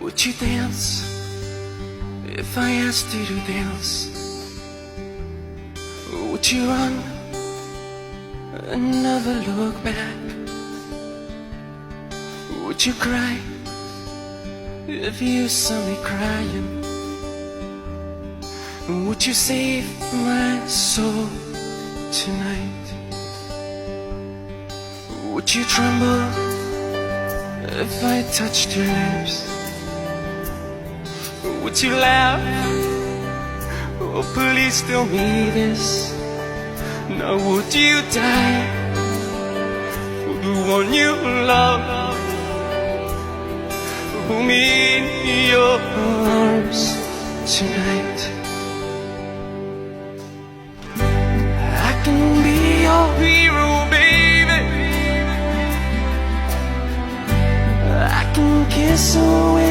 Would you dance if I asked you to dance? Would you run and never look back? Would you cry if you saw me crying? Would you save my soul tonight? Would you tremble if I touched your lips? Would you laugh? Oh, please tell me this. Now would you die for the one you love? Hold me in your arms tonight. I can be your hero, baby. I can kiss away